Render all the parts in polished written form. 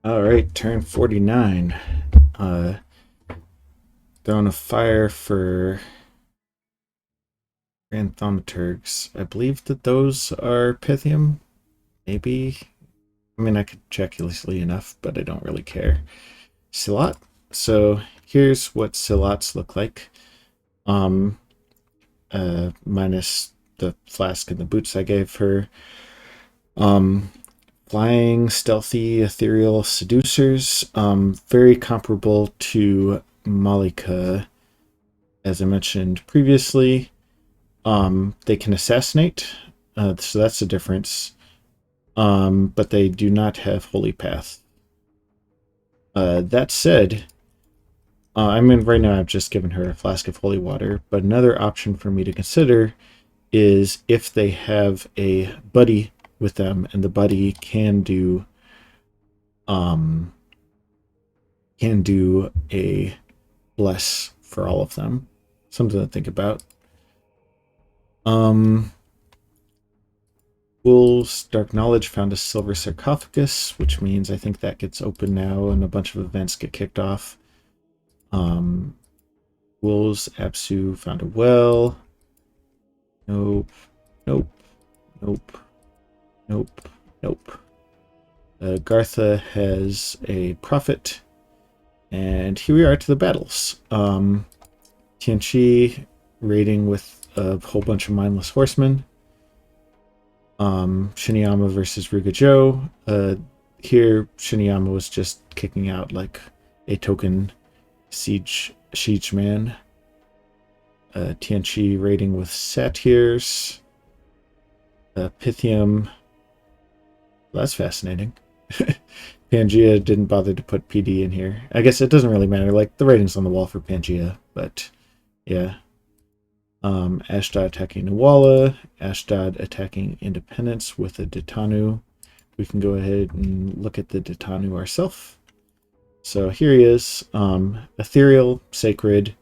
All right, turn 49. Uh, Throwing a fire for Grand Thaumaturgs. I believe that those are Pythium. Maybe. I mean, I could check easily enough, but I don't really care. Silat. So here's what Silats look like. Um, Minus the flask and the boots I gave her. Um, Flying, stealthy, ethereal seducers. Very comparable to Malika, as I mentioned previously. They can assassinate, so that's the difference. But they do not have Holy Path. That said, I mean, right now I've just given her a flask of holy water, but another option for me to consider is if they have a buddy with them, and the buddy um, can do a bless for all of them. Something to think about. Um, Wolves Dark Knowledge found a silver sarcophagus, which means I think that gets open now and a bunch of events get kicked off. Wolves Apsu found a well. Nope. Nope. Nope. Nope. Nope. Gartha has a prophet. And here we are to the battles. Tianchi raiding with a whole bunch of mindless horsemen. Shiniyama versus Rugajo. Here, Shiniyama was just kicking out like a token siege man. Tianchi raiding with satyrs. Pythium. Well, that's fascinating. Pangea didn't bother to put PD in here. I guess it doesn't really matter. Like, the rating's on the wall for Pangea, but yeah. Ashdod attacking Nawala. Ashdod attacking Independence with a Ditanu. We can go ahead and look at the Ditanu ourselves. So here he is. Ethereal, Sacred,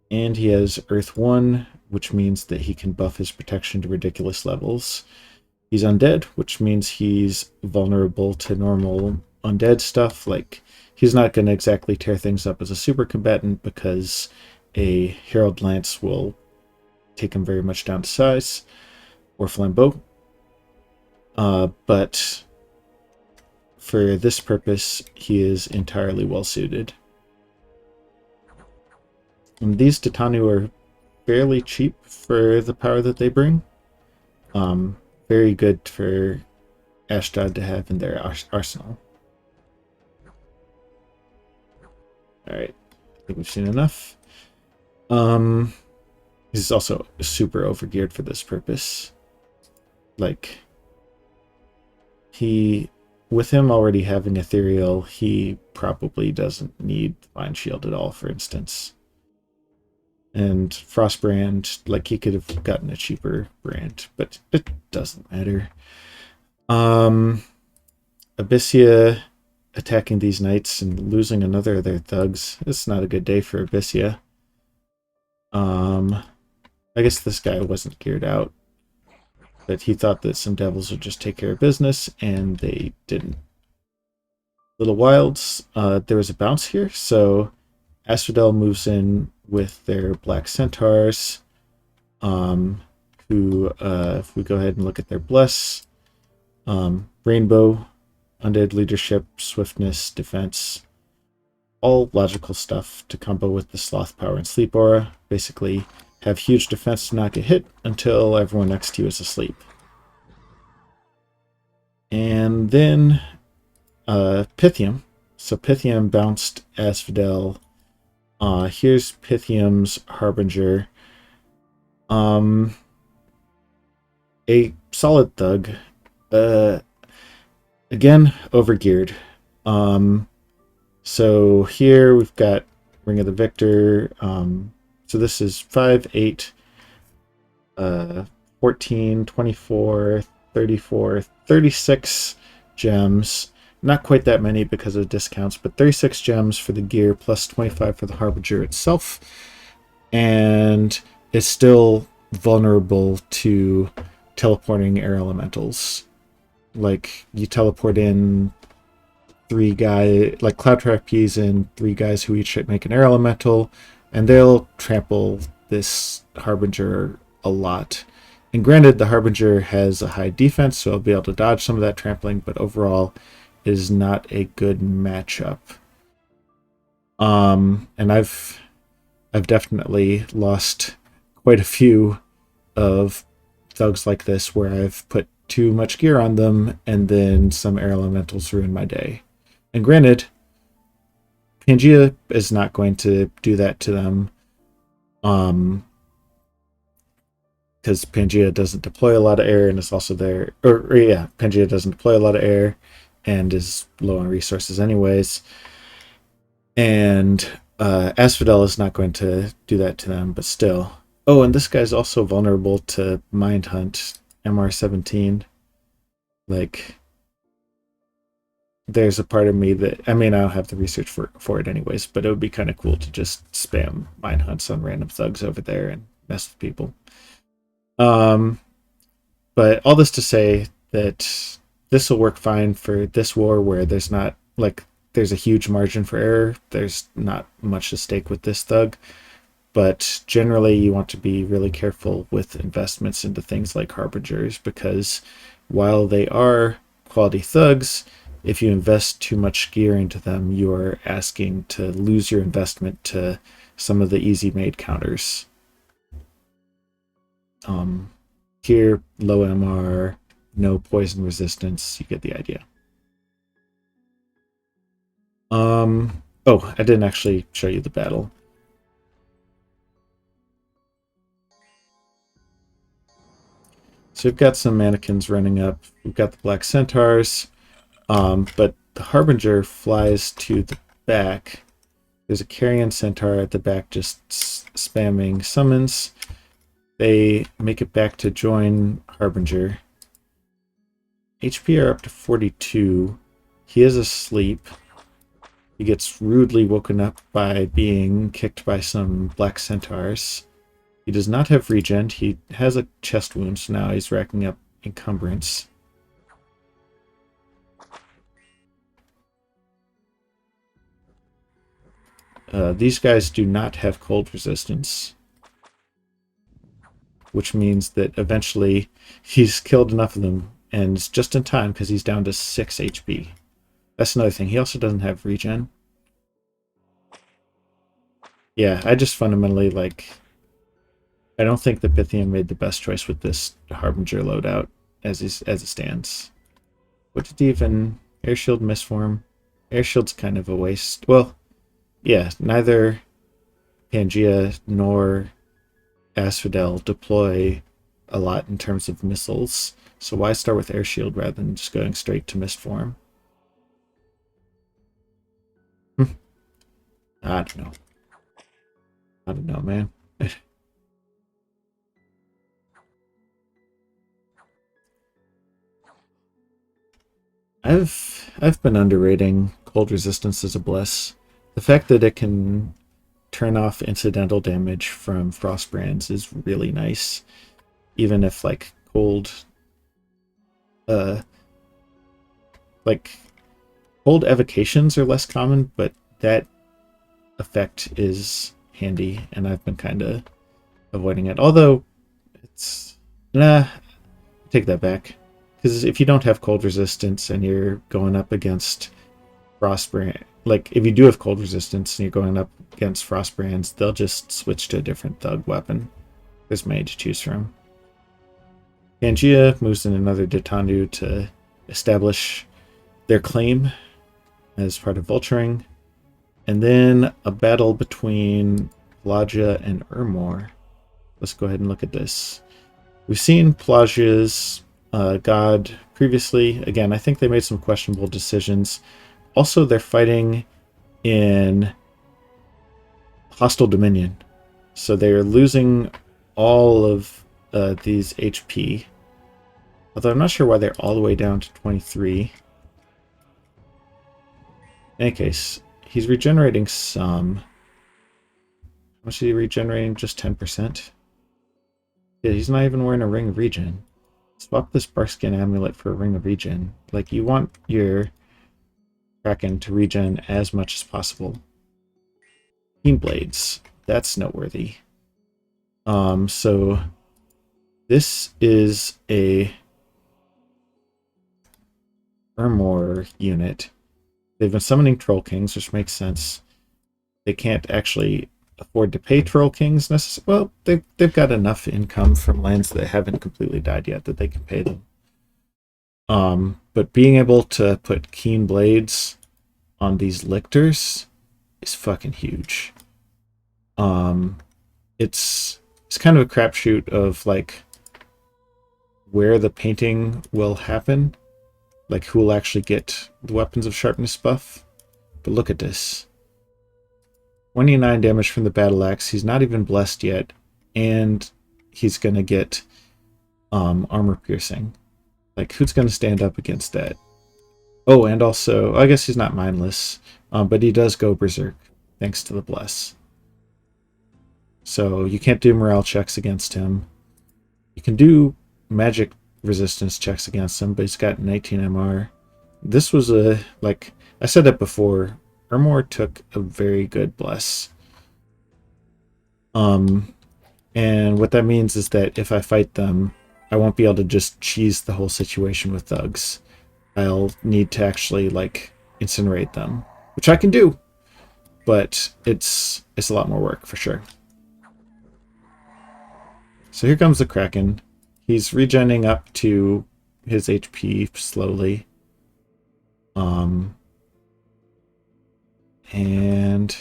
and he has Earth 1, which means that he can buff his protection to ridiculous levels. He's undead, which means he's vulnerable to normal undead stuff. Like, he's not going to exactly tear things up as a super combatant because a Herald Lance will take him very much down to size, or Flambeau. But for this purpose, he is entirely well suited. And these Titanu are fairly cheap for the power that they bring. Very good for Ashdod to have in their arsenal. Alright, I think we've seen enough. He's also super overgeared for this purpose. Like, with him already having Ethereal, he probably doesn't need Divine Shield at all, for instance. And Frostbrand, like, he could have gotten a cheaper brand, but it doesn't matter. Abyssia attacking these knights and losing another of their thugs. It's not a good day for Abyssia. I guess this guy wasn't geared out, but he thought that some devils would just take care of business, and they didn't. Little Wilds, there was a bounce here, so Asphodel moves in with their Black Centaurs, who, if we go ahead and look at their Bless, Rainbow, Undead Leadership, Swiftness, Defense, all logical stuff to combo with the Sloth Power and Sleep Aura. Basically, have huge defense to not get hit until everyone next to you is asleep. And then Pythium. So Pythium bounced Asphodel. Here's Pythium's Harbinger. A solid thug. Again, overgeared. So here we've got Ring of the Victor. So this is 5, 8, 14, 24, 34, 36 gems. Not quite that many because of discounts, but 36 gems for the gear plus 25 for the Harbinger itself. And it's still vulnerable to teleporting air elementals. Like, you teleport in like Cloud Trapeze and 3 guys who each make an air elemental, and they'll trample this Harbinger a lot. And granted, the Harbinger has a high defense, so I'll be able to dodge some of that trampling, but overall is not a good matchup. And I've definitely lost quite a few of thugs like this where I've put too much gear on them and then some air elementals ruin my day. And granted, Pangea is not going to do that to them. Because Pangea doesn't deploy a lot of air and is also there. Or yeah, Pangea doesn't deploy a lot of air and is low on resources anyways. And Asphodel is not going to do that to them, but still. Oh, and this guy's also vulnerable to Mind Hunt, MR17. Like, there's a part of me that, I mean, I don't have the research for it anyways, but it would be kind of cool to just spam Mind Hunts on random thugs over there and mess with people. But all this to say that this will work fine for this war where there's not, like, there's a huge margin for error. There's not much at stake with this thug. But generally, you want to be really careful with investments into things like Harbingers, because while they are quality thugs, if you invest too much gear into them, you're asking to lose your investment to some of the easy-made counters. Here, low MR, no poison resistance, you get the idea. Oh, I didn't actually show you the battle. So we've got some mannequins running up. We've got the Black Centaurs, but the Harbinger flies to the back. There's a Carrion Centaur at the back just spamming summons. They make it back to join Harbinger. HP are up to 42. He is asleep. He gets rudely woken up by being kicked by some Black Centaurs. He does not have regen. He has a chest wound, so now he's racking up encumbrance. These guys do not have cold resistance, which means that eventually he's killed enough of them, and it's just in time because he's down to 6 HP. That's another thing. He also doesn't have regen. Yeah, I just fundamentally, like, I don't think the Pythian made the best choice with this Harbinger loadout as it stands. What did he even... Air Shield Mistform? Air Shield's kind of a waste. Well, yeah, neither Pangea nor Asphodel deploy a lot in terms of missiles, so why start with Air Shield rather than just going straight to Mistform? I don't know. I don't know, man. I've been underrating cold resistance as a bliss. The fact that it can turn off incidental damage from Frostbrands is really nice. Even if like cold evocations are less common, but that effect is handy, and I've been kind of avoiding it. Although it's take that back. Because if you don't have cold resistance and you're going up against Frostbrand, like if you do have cold resistance and you're going up against Frostbrands, they'll just switch to a different thug weapon. There's many to choose from. Pangea moves in another Detandu to establish their claim as part of Vulturing. And then a battle between Pelagia and Urmor. Let's go ahead and look at this. We've seen Pelagia's god previously. Again, I think they made some questionable decisions. Also, they're fighting in Hostile Dominion. So they're losing all of these HP. Although I'm not sure why they're all the way down to 23. In any case, he's regenerating some. How much is he regenerating? Just 10%? Yeah, he's not even wearing a ring of regen. Swap this Barkskin amulet for a ring of regen. Like, you want your Kraken to regen as much as possible. Keen Blades. That's noteworthy. So this is a Ermor unit. They've been summoning Troll Kings, which makes sense. They can't actually afford to pay Troll Kings necessarily. Well, they've got enough income from lands that haven't completely died yet that they can pay them. But being able to put Keen Blades on these lictors is fucking huge. It's kind of a crapshoot of like where the painting will happen, like who will actually get the Weapons of Sharpness buff. But look at this. 29 damage from the Battle Axe. He's not even blessed yet, and he's gonna get armor piercing. Like, who's gonna stand up against that? Oh, and also, I guess he's not mindless, but he does go berserk thanks to the bless. So you can't do morale checks against him. You can do magic resistance checks against him, but he's got 19 MR. This was like I said it before, Ermor took a very good bless. And what that means is that if I fight them, I won't be able to just cheese the whole situation with thugs. I'll need to actually like incinerate them, which I can do, but it's a lot more work for sure. So here comes the Kraken. He's regenning up to his HP slowly. And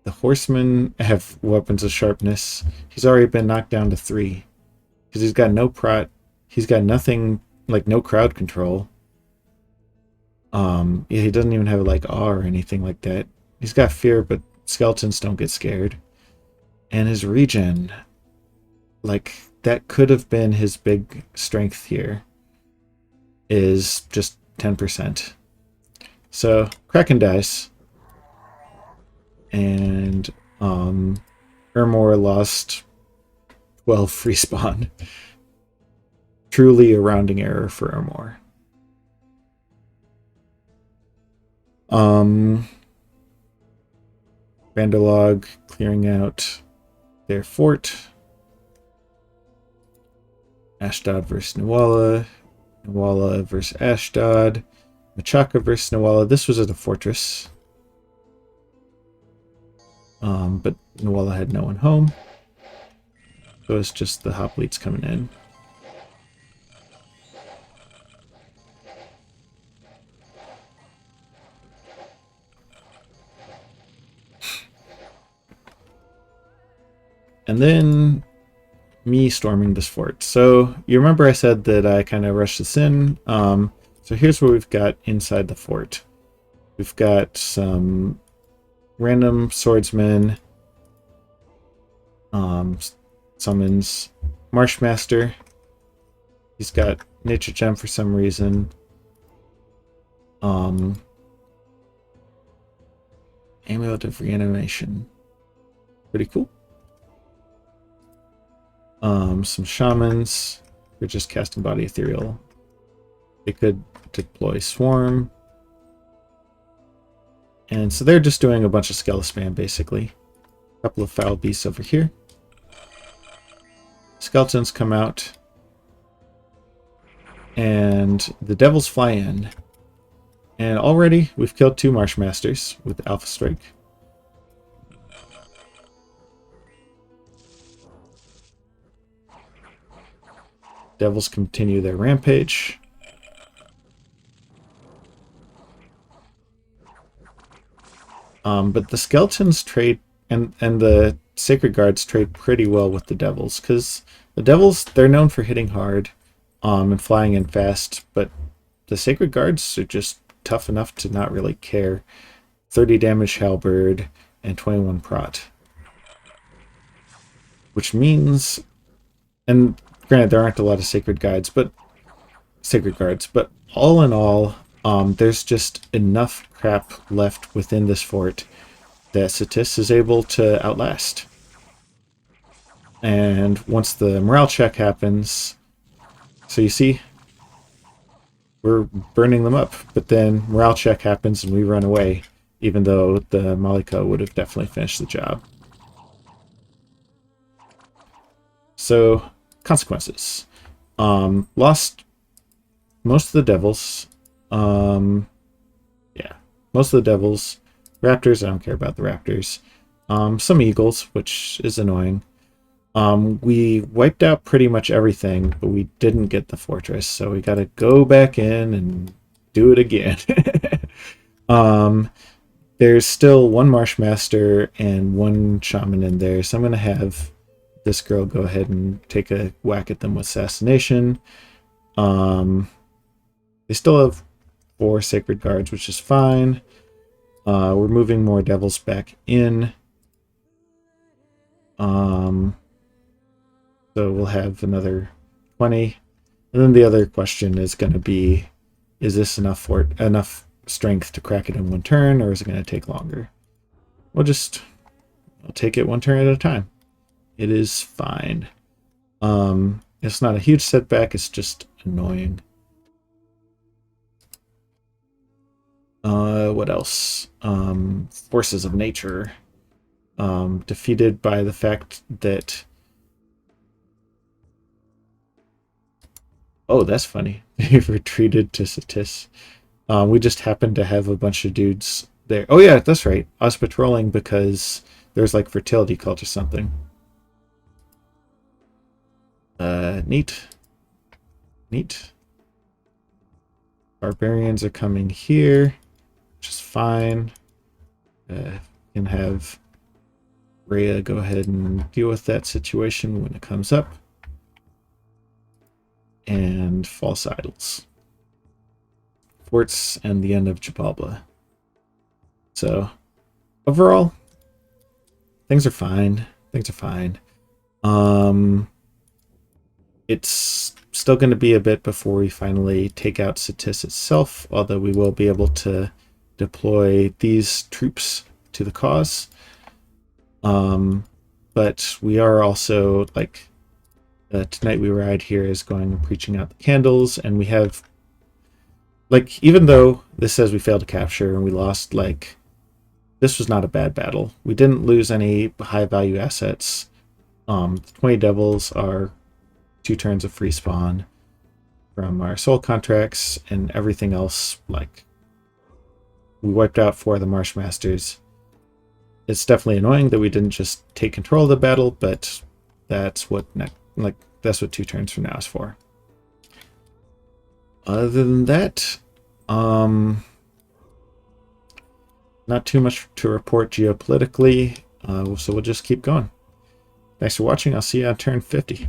the horsemen have weapons of sharpness. He's already been knocked down to 3 because he's got no prot. He's got nothing, like no crowd control. He doesn't even have like awe or anything like that. He's got fear, but skeletons don't get scared. And his regen, like that could have been his big strength here, is just 10%. So Kraken dies, and Ermor lost 12 free spawn. Truly a rounding error for Ermor. Vandalog clearing out their fort. Ashdod versus Nuala. Nuala versus Ashdod. Machaka versus Nuala. This was at a fortress. But Nuala had no one home. So it's just the hoplites coming in. And then me storming this fort. So you remember I said that I kind of rushed this in. So here's what we've got inside the fort. We've got some random swordsmen, summons Marshmaster. He's got Nature Gem for some reason. Amulet of Reanimation. Pretty cool. Some shamans. They're just casting Body Ethereal. They could deploy Swarm. And so they're just doing a bunch of Skele spam, basically. A couple of Foul Beasts over here. Skeletons come out. And the Devils fly in. And already we've killed 2 Marshmasters with Alpha Strike. Devils continue their rampage. But the skeletons trade and the Sacred Guards trade pretty well with the Devils, because the Devils, they're known for hitting hard and flying in fast, but the Sacred Guards are just tough enough to not really care. 30 damage halberd and 21 prot. Which means, and granted, there aren't a lot of Sacred Guards, but all in all, there's just enough crap left within this fort that Satis is able to outlast. And once the morale check happens, so you see, we're burning them up. But then morale check happens and we run away, even though the Malika would have definitely finished the job. So, consequences. Lost most of the devils. Yeah, most of the devils. Raptors, I don't care about the raptors. Some eagles, which is annoying. We wiped out pretty much everything, but we didn't get the fortress, so we gotta go back in and do it again. There's still one Marshmaster and one Shaman in there, so I'm gonna have this girl go ahead and take a whack at them with Assassination. They still have 4 Sacred Guards, which is fine. We're moving more devils back in. So we'll have another 20. And then the other question is going to be, is this enough strength to crack it in one turn, or is it going to take longer? I'll take it one turn at a time. It is fine. It's not a huge setback, it's just annoying. What else? Forces of nature. Defeated by the fact that... Oh, that's funny. They've retreated to Satis. We just happened to have a bunch of dudes there. Oh yeah, that's right. I was patrolling because there's like fertility cult or something. Neat. Neat. Barbarians are coming here, which is fine. Can have Rhea go ahead and deal with that situation when it comes up. And false idols. Forts and the end of Chibalba. So, overall, things are fine. Things are fine. It's still going to be a bit before we finally take out Satis itself, although we will be able to deploy these troops to the cause. But we are also, like, Tonight We Ride here is going and preaching out the candles, and we have, like, even though this says we failed to capture and we lost, like, this was not a bad battle. We didn't lose any high value assets. 20 devils are 2 turns of free spawn from our soul contracts, and everything else, like, we wiped out 4 of the Marshmasters. It's definitely annoying that we didn't just take control of the battle, but that's what that's what 2 turns from now is for. Other than that, not too much to report geopolitically, so we'll just keep going. Thanks for watching. I'll see you on turn 50.